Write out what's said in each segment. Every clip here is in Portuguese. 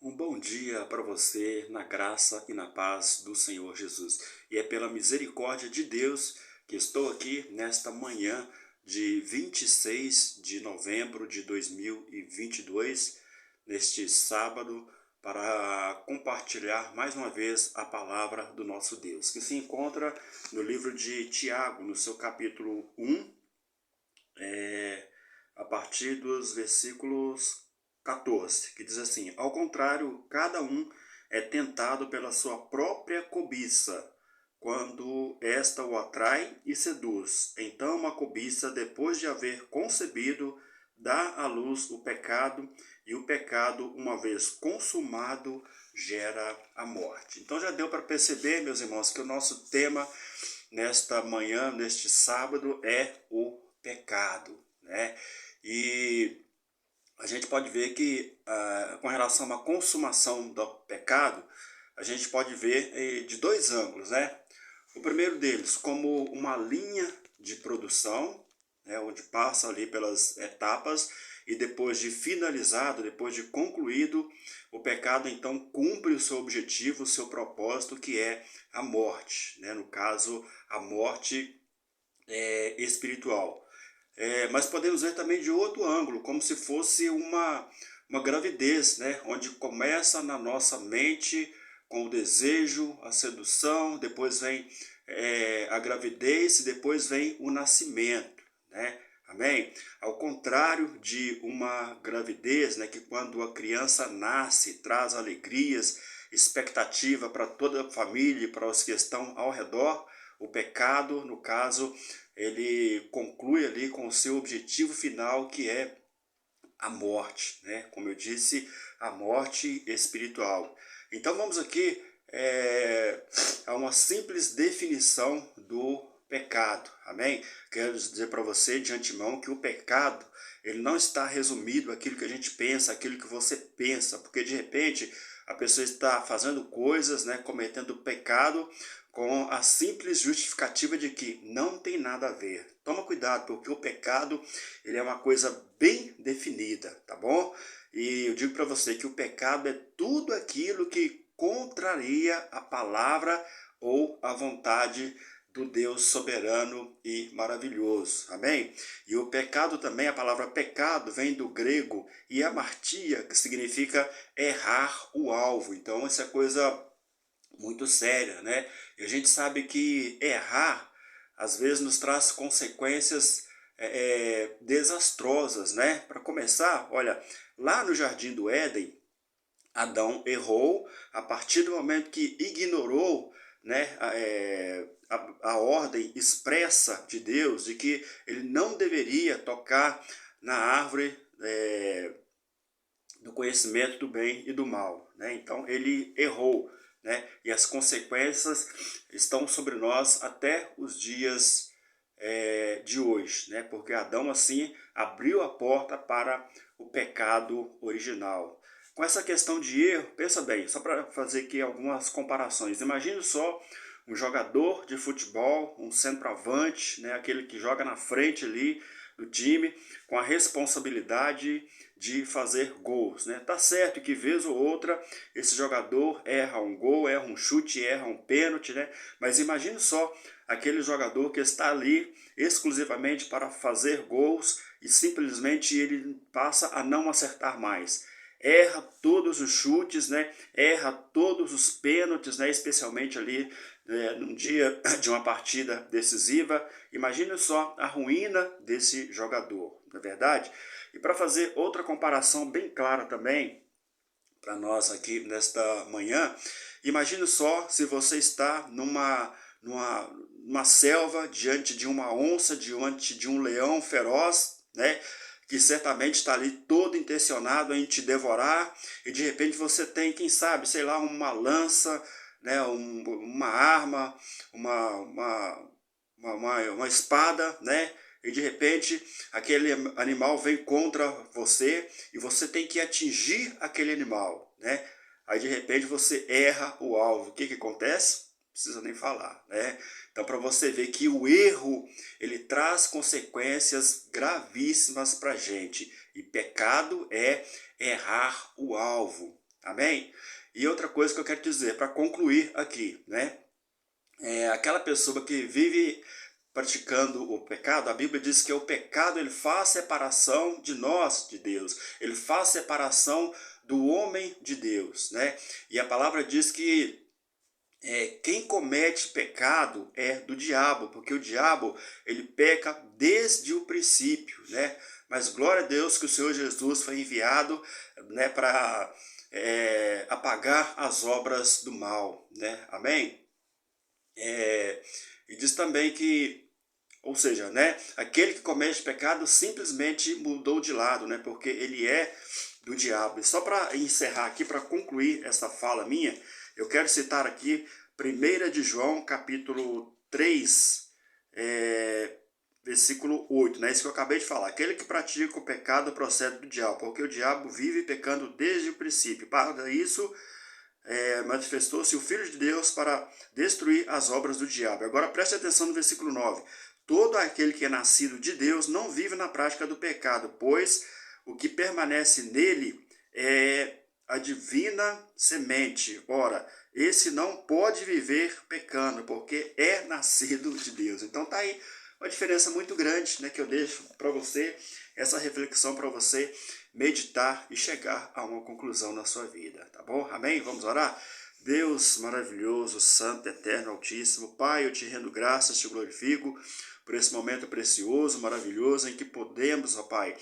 Um bom dia para você, na graça e na paz do Senhor Jesus. E é pela misericórdia de Deus que estou aqui nesta manhã de 26 de novembro de 2022, neste sábado, para compartilhar mais uma vez a palavra do nosso Deus, que se encontra no livro de Tiago, no seu capítulo 1, a partir dos versículos 14, que diz assim: ao contrário, cada um é tentado pela sua própria cobiça, quando esta o atrai e seduz. Então, uma cobiça, depois de haver concebido, dá à luz o pecado, e o pecado, uma vez consumado, gera a morte. Então, já deu para perceber, meus irmãos, que o nosso tema nesta manhã, neste sábado, é o pecado, né? E a gente pode ver que, com relação à consumação do pecado, a gente pode ver de dois ângulos, né? O primeiro deles, como uma linha de produção, né, onde passa ali pelas etapas e depois de finalizado, depois de concluído, o pecado então cumpre o seu objetivo, o seu propósito, que é a morte, né? No caso, a morte espiritual. Mas podemos ver também de outro ângulo, como se fosse uma gravidez, né? Onde começa na nossa mente com o desejo, a sedução, depois vem a gravidez e depois vem o nascimento, né? Amém? Ao contrário de uma gravidez, né, que quando a criança nasce, traz alegrias, expectativa para toda a família e para os que estão ao redor, o pecado, no caso, ele conclui ali com o seu objetivo final, que é a morte, né? Como eu disse, a morte espiritual. Então vamos aqui a uma simples definição do pecado, amém? Quero dizer para você de antemão que o pecado, ele não está resumido aquilo que a gente pensa, aquilo que você pensa, porque de repente a pessoa está fazendo coisas, né, cometendo pecado com a simples justificativa de que não tem nada a ver. Toma cuidado, porque o pecado, ele é uma coisa bem definida, tá bom? E eu digo para você que o pecado é tudo aquilo que contraria a palavra ou a vontade do Deus soberano e maravilhoso. Amém? E o pecado também, a palavra pecado vem do grego iamartia, que significa errar o alvo. Então, essa é coisa muito séria, né? E a gente sabe que errar às vezes nos traz consequências desastrosas, né? Para começar, olha, lá no Jardim do Éden, Adão errou a partir do momento que ignorou, né, a ordem expressa de Deus de que ele não deveria tocar na árvore do conhecimento do bem e do mal, né? Então ele errou, né? E as consequências estão sobre nós até os dias de hoje, né? Porque Adão assim abriu a porta para o pecado original. Com essa questão de erro, pensa bem, só para fazer aqui algumas comparações. Imagine só um jogador de futebol, um centroavante, né? Aquele que joga na frente ali do time, com a responsabilidade de fazer gols, né? Tá certo que vez ou outra esse jogador erra um gol, erra um chute, erra um pênalti, né? Mas imagine só aquele jogador que está ali exclusivamente para fazer gols e simplesmente ele passa a não acertar mais. Erra todos os chutes, né? Erra todos os pênaltis, né? Especialmente ali num dia de uma partida decisiva. Imagine só a ruína desse jogador, não é verdade? E para fazer outra comparação bem clara também, para nós aqui nesta manhã, imagine só se você está numa selva, diante de uma onça, diante de um leão feroz, né? Que certamente está ali todo intencionado em te devorar, e de repente você tem, quem sabe, sei lá, uma lança, né? Uma arma, uma espada, né? E de repente aquele animal vem contra você e você tem que atingir aquele animal, né? Aí de repente você erra o alvo. O que acontece? Não precisa nem falar, né? Então, para você ver que o erro, ele traz consequências gravíssimas para a gente. E pecado é errar o alvo. Amém? E outra coisa que eu quero dizer, para concluir aqui, né? Aquela pessoa que vive praticando o pecado, a Bíblia diz que o pecado ele faz separação de nós, de Deus. Ele faz separação do homem de Deus, né? E a palavra diz que quem comete pecado é do diabo, porque o diabo ele peca desde o princípio, né? Mas glória a Deus que o Senhor Jesus foi enviado, né, para apagar as obras do mal, né? Amém? E diz também que, ou seja, né, aquele que comete pecado simplesmente mudou de lado, né, porque ele é do diabo. E só para encerrar aqui, para concluir essa fala minha, eu quero citar aqui 1 de João, capítulo 3, versículo 8, né? Isso que eu acabei de falar. Aquele que pratica o pecado procede do diabo, porque o diabo vive pecando desde o princípio. Para isso, manifestou-se o Filho de Deus para destruir as obras do diabo. Agora preste atenção no versículo 9. Todo aquele que é nascido de Deus não vive na prática do pecado, pois o que permanece nele é a divina semente. Ora, esse não pode viver pecando, porque é nascido de Deus. Então tá aí uma diferença muito grande, né, que eu deixo para você, essa reflexão para você meditar e chegar a uma conclusão na sua vida, tá bom? Amém? Vamos orar? Deus maravilhoso, santo, eterno, altíssimo, Pai, eu te rendo graças, te glorifico por esse momento precioso, maravilhoso, em que podemos, ó Pai,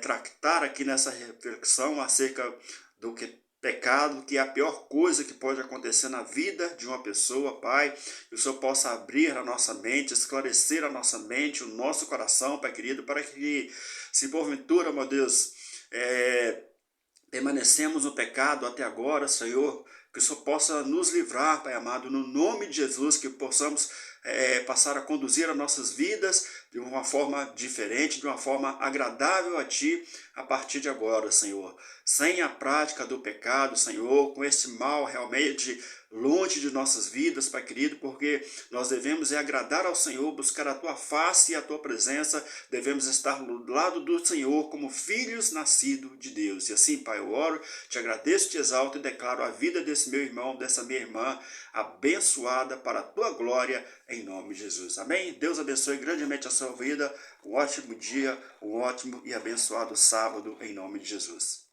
tratar aqui nessa reflexão acerca do que pecado, que é a pior coisa que pode acontecer na vida de uma pessoa, Pai. Que o Senhor possa abrir a nossa mente, esclarecer a nossa mente, o nosso coração, Pai querido, para que, se porventura, meu Deus, permanecemos no pecado até agora, Senhor, que o Senhor possa nos livrar, Pai amado, no nome de Jesus, que possamos passar a conduzir as nossas vidas de uma forma diferente, de uma forma agradável a Ti, a partir de agora, Senhor. Sem a prática do pecado, Senhor, com esse mal realmente longe de nossas vidas, Pai querido, porque nós devemos agradar ao Senhor, buscar a Tua face e a Tua presença, devemos estar do lado do Senhor como filhos nascidos de Deus. E assim, Pai, eu oro, te agradeço, te exalto e declaro a vida desse meu irmão, dessa minha irmã, abençoada para a Tua glória, em nome de Jesus. Amém? Deus abençoe grandemente a sua vida, um ótimo dia, um ótimo e abençoado sábado, em nome de Jesus.